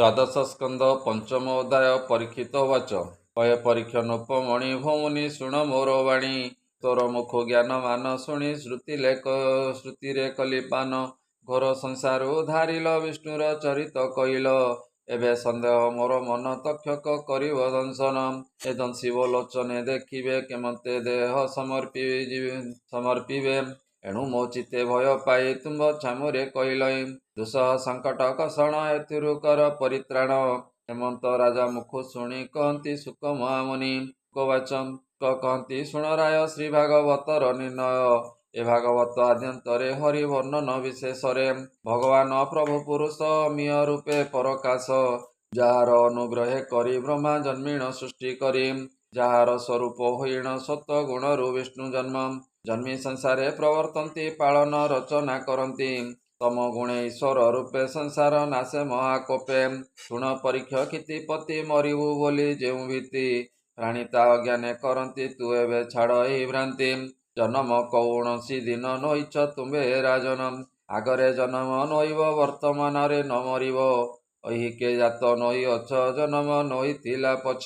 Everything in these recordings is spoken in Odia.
ଦ୍ୱାଦଶ ସ୍କନ୍ଧ ପଞ୍ଚମ ଅଧ୍ୟାୟ ପରୀକ୍ଷିତ ବାଚ କହେ ପରୀକ୍ଷ ନୃପମଣି ଭଉନି ଶୁଣ ମୋର ବାଣୀ ତୋର ମୁଖ ଜ୍ଞାନ ମାନ ଶୁଣି ଶ୍ରୁତିରେ କଲିପାନ ଘୋର ସଂସାରୁ ଧାରିଲ ବିଷ୍ଣୁର ଚରିତ କହିଲ ଏବେ ସନ୍ଦେହ ମୋର ମନ ତକ୍ଷକ କରିବ ଦଂଶନ ଏ ଦଂଶିବ ଲୋଚନେ ଦେଖିବେ କେମତେ ଦେହ ସମର୍ପିବେ ଏଣୁ ମୋ ଚିତ୍ତେ ଭୟ ପାଇ ତୁମ୍ଭ ଛାମୁରେ କହିଲଇ ଦୁଃସହ ସଙ୍କଟ କଷଣ ଏଥିରୁ କର ପରିତ୍ରାଣ ହେମନ୍ତ ରାଜା ମୁଖ ଶୁଣି କହନ୍ତି ସୁକ ମହାମୁନି କହନ୍ତି ଶୁଣ ରାୟ ଶ୍ରୀ ଭାଗବତର ନିର୍ଣ୍ଣୟ ଏ ଭାଗବତ ଆଦ୍ୟନ୍ତରେ ହରି ବର୍ଣ୍ଣନ ବିଶେଷରେ ଭଗବାନ ପ୍ରଭୁ ପୁରୁଷ ମିୟ ରୂପେ ପରକାଶ ଯାହାର ଅନୁଗ୍ରହେ କରି ବ୍ରହ୍ମା ଜନ୍ମିଣ ସୃଷ୍ଟି କରି ଯାହାର ସ୍ୱରୂପ ହୋଇଣ ସତ ଗୁଣରୁ ବିଷ୍ଣୁ ଜନ୍ମି ସଂସାରେ ପ୍ରବର୍ତ୍ତନ୍ତି ପାଳନ ରଚନା କରନ୍ତି ତମ ଗୁଣେ ଈଶ୍ୱର ରୂପେ ସଂସାର ନାଶେ ମହାକୋପେ ଶୁଣ ପରୀକ୍ଷ କ୍ଷିତିପତି ମରିବୁ ବୋଲି ଯେଉଁ ଭୀତି ପ୍ରାଣୀ ତା ଅଜ୍ଞାନେ କରନ୍ତି ତୁ ଏବେ ଛାଡ଼ ଏହି ଭ୍ରାନ୍ତି ଜନମ କୌଣସି ଦିନ ନୋଇଛ ତୁମ୍ଭେ ରାଜନ ଆଗରେ ଜନମ ନୋଇବ ବର୍ତ୍ତମାନରେ ନ ମରିବ ଅହିକେ ଜାତ ନୋଇ ଅଛ ଜନମ ନୋଇଥିଲା ପଛ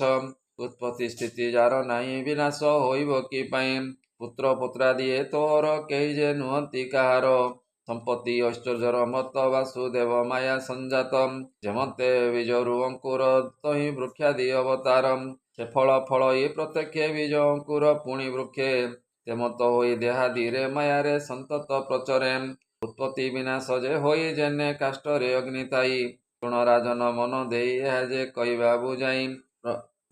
ଉତ୍ପତ୍ତି ସ୍ଥିତି ଯାର ନାହିଁ ବିନାଶ ହୋଇବ କି ପାଇଁ ପୁତ୍ର ପୁତ୍ରାଦିଏ ତୋର କେହି ଯେ ନୁହନ୍ତି କାହାର ସମ୍ପତ୍ତି ଐଶ୍ୱର୍ଯ୍ୟର ମତ ବାସୁଦେବ ମାୟା ସଂଜାତ ଯେମତେ ବୀଜରୁ ଅଙ୍କୁର ତହିଁ ବୃକ୍ଷାଦି ଅବତାର ସେ ଫଳ ଇ ପ୍ରତ୍ୟକ୍ଷେ ବୀଜ ଅଙ୍କୁର ପୁଣି ବୃକ୍ଷେ ତେମତ ହୋଇ ଦେହାଦିରେ ମାୟାରେ ସନ୍ତତ ପ୍ରଚରେ ଉତ୍ପତ୍ତି ବିନାଶ ଯେ ହୋଇ ଯେନେ କାଷ୍ଟରେ ଅଗ୍ନିତାଇ ଶୁଣ ରାଜନ ମନ ଦେଇ ଏହା ଯେ କହିବା ବୁଝାଇ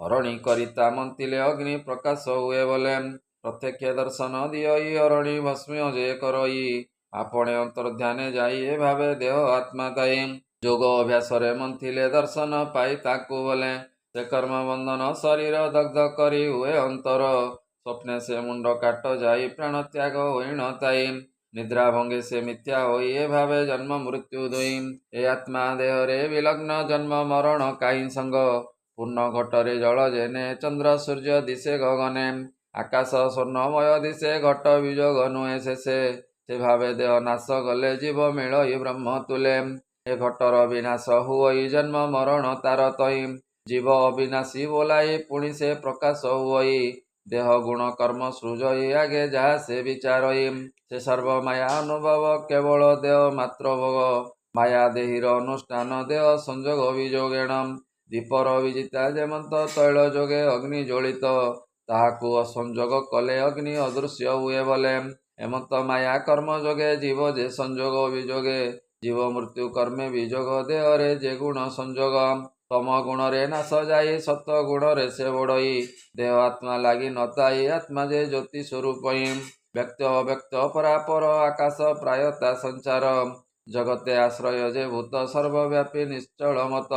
ଅରଣି କରିତା ମନ୍ତିଲେ ଅଗ୍ନି ପ୍ରକାଶ ହୁଏ ବୋଲେ ପ୍ରତ୍ୟକ୍ଷ ଦର୍ଶନ ଦିଅଇ ଅରଣି ଭସ୍ମ୍ୟ ଯେ କରଇ ଆପଣେ ଅନ୍ତର୍ଧ୍ୟାନେ ଯାଇ ଏ ଭାବେ ଦେହ ଆତ୍ମା ଥାଇ ଯୋଗ ଅଭ୍ୟାସରେ ମନ୍ଥିଲେ ଦର୍ଶନ ପାଇ ତାକୁ ବୋଲେ ସେ କର୍ମ ବନ୍ଧନ ଶରୀର ଦଗ୍ଧ କରି ହୁଏ ଅନ୍ତର ସ୍ୱପ୍ନେ ସେ ମୁଣ୍ଡ କାଟ ଯାଇ ପ୍ରାଣ ତ୍ୟାଗ ହୋଇଣ ଥାଇ ନିଦ୍ରା ଭଙ୍ଗେ ସେ ମିଥ୍ୟା ହୋଇ ଏ ଭାବେ ଜନ୍ମ ମୃତ୍ୟୁ ଦୁଇ ଏ ଆତ୍ମା ଦେହରେ ବିଲଗ୍ନ ଜନ୍ମ ମରଣ କାହିଁ ସଙ୍ଗ ପୂର୍ଣ୍ଣ ଘଟରେ ଜଳ ଯେନେ ଚନ୍ଦ୍ର ସୂର୍ଯ୍ୟ ଦିଶେ ଗଗନେ ଆକାଶ ସ୍ୱର୍ଣ୍ଣମୟ ଦିଶେ ଘଟ ବିଯୋଗ ନୁହେଁ ଶେଷେ ସେ ଭାବେ ଦେହ ନାଶ ଗଲେ ଜୀବ ମିଳଇ ବ୍ରହ୍ମ ତୁଲେ ଏ ଘଟର ବିନାଶ ହୁଅଇ ଜନ୍ମ ମରଣ ତାର ତଇ ଜୀବ ଅବିନାଶୀ ବୋଲାଇ ପୁଣି ସେ ପ୍ରକାଶ ହୁଅଇ ଦେହ ଗୁଣ କର୍ମ ସୃଜଇ ଆଗେ ଯାହା ସେ ବିଚାରଇ ସେ ସର୍ବ ମାୟା ଅନୁଭବ କେବଳ ଦେହ ମାତ୍ର ଭୋଗ ମାୟା ଦେହୀର ଅନୁଷ୍ଠାନ ଦେହ ସଂଯୋଗ ବିଯୋଗେଣ ଦୀପର ବିଜିତା ଯେମନ୍ତ ତୈଳ ଯୋଗେ ଅଗ୍ନି ଜ୍ୱଳିତ ତାହାକୁ ଅସଂଯୋଗ କଲେ ଅଗ୍ନି ଅଦୃଶ୍ୟ ହୁଏ ବୋଲେ ଏମନ୍ତ ମାୟା କର୍ମ ଯୋଗେ ଜୀବ ଯେ ସଂଯୋଗ ବିଯୋଗେ ଜୀବ ମୃତ୍ୟୁ କର୍ମେ ବିଯୋଗ ଦେହରେ ଯେ ଗୁଣ ସଂଯୋଗ ତମ ଗୁଣରେ ନାଶ ଯାଇ ସତ ଗୁଣରେ ସେ ବଡ଼ଇ ଦେହ ଆତ୍ମା ଲାଗି ନଥାଇ ଆତ୍ମା ଯେ ଜ୍ୟୋତି ସ୍ୱରୂପ ବ୍ୟକ୍ତ ଅବ୍ୟକ୍ତ ପରାପର ଆକାଶ ପ୍ରାୟତା ସଂସାର ଜଗତେ ଆଶ୍ରୟ ଯେ ଭୂତ ସର୍ବବ୍ୟାପୀ ନିଶ୍ଚଳ ମତ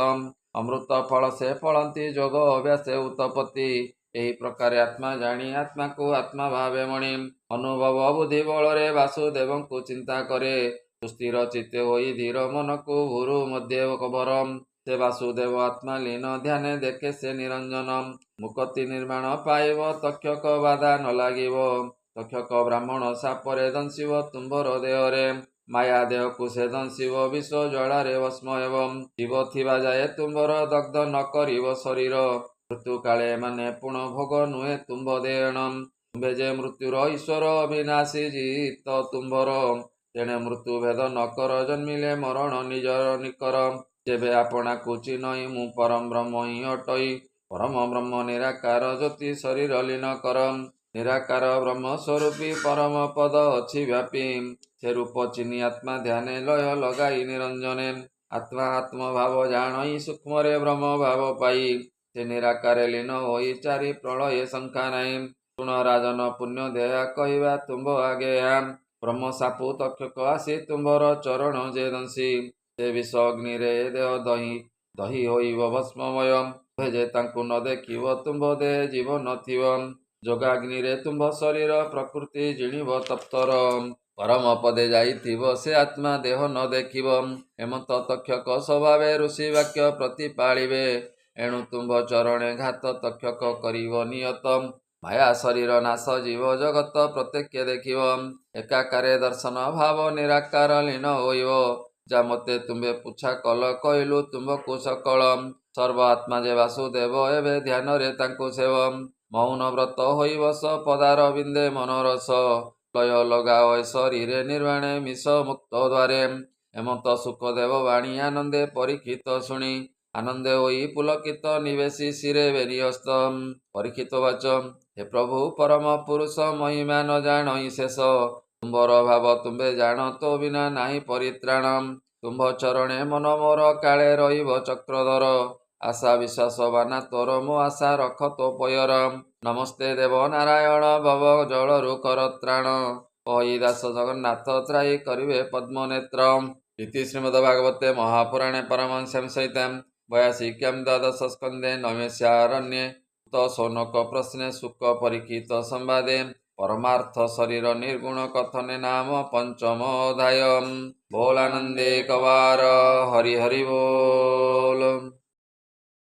ଅମୃତ ଫଳ ସେ ଫଳନ୍ତି ଯୋଗ ଅଭ୍ୟାସେ ଉତପତି ଏହି ପ୍ରକାରେ ଆତ୍ମା ଜାଣି ଆତ୍ମାକୁ ଆତ୍ମା ଭାବେ ମଣି ଅନୁଭବ ବୁଦ୍ଧି ବଳରେ ବାସୁଦେବଙ୍କୁ ଚିନ୍ତା କରେ ସୁସ୍ଥିର ଚିତ୍ତେ ହୋଇ ଧୀର ମନକୁ ଭୁରୁ ମଧ୍ୟ କବରମ୍ ସେ ବାସୁଦେବ ଆତ୍ମା ଲୀନ ଧ୍ୟାନେ ଦେଖେ ସେ ନିରଞ୍ଜନ ମୁକତି ନିର୍ମାଣ ପାଇବ ତକ୍ଷକ ବାଧା ନ ଲାଗିବ ତକ୍ଷକ ବ୍ରାହ୍ମଣ ସାପରେ ଦଂଶିବ ତୁମ୍ଭର ଦେହରେ ମାୟା ଦେହକୁ ସେ ଦଂଶିବ ବିଷ ଜ୍ୱାଳାରେ ଭସ୍ମ ହେବ ଜୀବ ଥିବା ଯାଏ ତୁମ୍ଭର ଦଗ୍ଧ ନ କରିବ ଶରୀର ମୃତ୍ୟୁ କାଳେ ମାନେ ପୁଣ ଭୋଗ ନୁହେଁ ତୁମ୍ଭ ଦେହଣ ତୁମ୍ଭେ ଯେ ମୃତ୍ୟୁର ଈଶ୍ୱର ଅବିନାଶୀ ଜିତ ତୁମ୍ଭର ତେଣେ ମୃତ୍ୟୁ ଭେଦ ନ କର ଜନ୍ମିଲେ ମରଣ ନିଜର ନିକର ଯେବେ ଆପଣାକୁ ଚିହ୍ନଇ ମୁଁ ପରମ ବ୍ରହ୍ମ ହିଁ ଅଟଇ ପରମ ବ୍ରହ୍ମ ନିରାକାର ଜ୍ୟୋତି ଶରୀର ଲୀନ କର ନିରାକାର ବ୍ରହ୍ମ ସ୍ୱରୂପୀ ପରମ ପଦ ଅଛି ବ୍ୟାପୀ ସେ ରୂପ ଚିହ୍ନି ଆତ୍ମା ଧ୍ୟାନେ ଲୟ ଲଗାଇ ନିରଞ୍ଜନେ ଆତ୍ମା ଆତ୍ମଭାବ ଜାଣଇ ସୂକ୍ଷ୍ମରେ ବ୍ରହ୍ମ ଭାବ ପାଇ ସେ ନିରାକାରେ ଲୀନ ହୋଇ ଚାରି ପ୍ରଳୟ ଶଙ୍କା ନାହିଁ ଶୁଣ ରାଜନ ପୁଣ୍ୟ ଦେହା କହିବା ତୁମ୍ଭ ଆଗେ ବ୍ରହ୍ମ ସାପୁ ତକ୍ଷକ ଆସି ତୁମ୍ଭର ଚରଣ ଯେ ଦଂଶି ସେ ବିଷ ଅଗ୍ନିରେ ଦେହ ଦହି ହୋଇବ ଭସ୍ମମୟ ଯେ ତାଙ୍କୁ ନ ଦେଖିବ ତୁମ୍ଭ ଦେହ ଜୀବ ନଥିବ ଯୋଗାଗ୍ନିରେ ତୁମ୍ଭ ଶରୀର ପ୍ରକୃତି ଜିଣିବ ତପ୍ତର ପରମ ପଦେ ଯାଇଥିବ ସେ ଆତ୍ମା ଦେହ ନ ଦେଖିବ ହେମନ୍ତ ତକ୍ଷକ ସ୍ୱଭାବେ ଋଷି ବାକ୍ୟ ପ୍ରତିପାଳିବେ ଏଣୁ ତୁମ୍ଭ ଚରଣେ ଘାତ ତକ୍ଷକ କରିବ ନିୟତ ମାୟା ଶରୀର ନାଶ ଜୀବ ଜଗତ ପ୍ରତ୍ୟକ୍ଷ ଦେଖିବ ଏକାକାରେ ଦର୍ଶନ ଭାବ ନିରାକାର ଲୀନ ହୋଇବ ଯା ମତେ ତୁମ୍ଭେ ପୁଛା କଲ କହିଲୁ ତୁମ୍ଭକୁ ସକଳ ସର୍ବ ଆତ୍ମା ଯେ ବାସୁଦେବ ଏବେ ଧ୍ୟାନରେ ତାଙ୍କୁ ସେବ ମୌନ ବ୍ରତ ହୋଇ ବସ ପଦାର ବିନ୍ଦେ ମନରସ ଲୟ ଲଗାଅ ଏ ଶରୀରେ ନିର୍ବାଣେ ମିଶ ମୁକ୍ତ ଦ୍ୱାରେ ହେମନ୍ତ ସୁଖଦେବ ବାଣୀ ଆନନ୍ଦେ ପରୀକ୍ଷିତ ଶୁଣି ଆନନ୍ଦେ ହୋଇ ପୁଲକିତ ନିବେଶୀ ଶିରେ ବେନିହସ୍ତ ପରୀକ୍ଷିତ ବାଚ ହେ ପ୍ରଭୁ ପରମ ପୁରୁଷ ମହିମା ନ ଜାଣଇ ଶେଷ ତୁମ୍ଭର ଭାବ ତୁମ୍ଭେ ଜାଣ ତୋ ବିନା ନାହିଁ ପରିତ୍ରାଣ ତୁମ୍ଭ ଚରଣେ ମନ ମୋର କାଳେ ରହିବ ଚକ୍ରଧର ଆଶା ବିଶ୍ୱାସ ବାନା ତୋର ମୋ ଆଶା ରଖ ତୋ ପୟର ନମସ୍ତେ ଦେବ ନାରାୟଣ ଭବ ଜଳରୁ କର ତ୍ରାଣ କହି ଦାସ ଜଗନ୍ନାଥ ତ୍ରାହି କରିବେ ପଦ୍ମନେତ୍ର ଇତି ଶ୍ରୀମଦ୍ଭାଗବତେ ମହାପୁରାଣେ ପରମହଂସ୍ୟାଂ ସହିତାଂ 82 ଦ୍ୱାଦଶ ସ୍କନ୍ଧେ ନୈମିଷାରଣ୍ये ତ ସୌନକ ପ୍ରଶ୍ନେ ଶୁକ ପରୀକ୍ଷିତ ସମ୍ବାଦେ परमार्थ शरीर निर्गुण कथने नाम पंचम अध्याय बोलानंदे कवार हरि हरि बोल।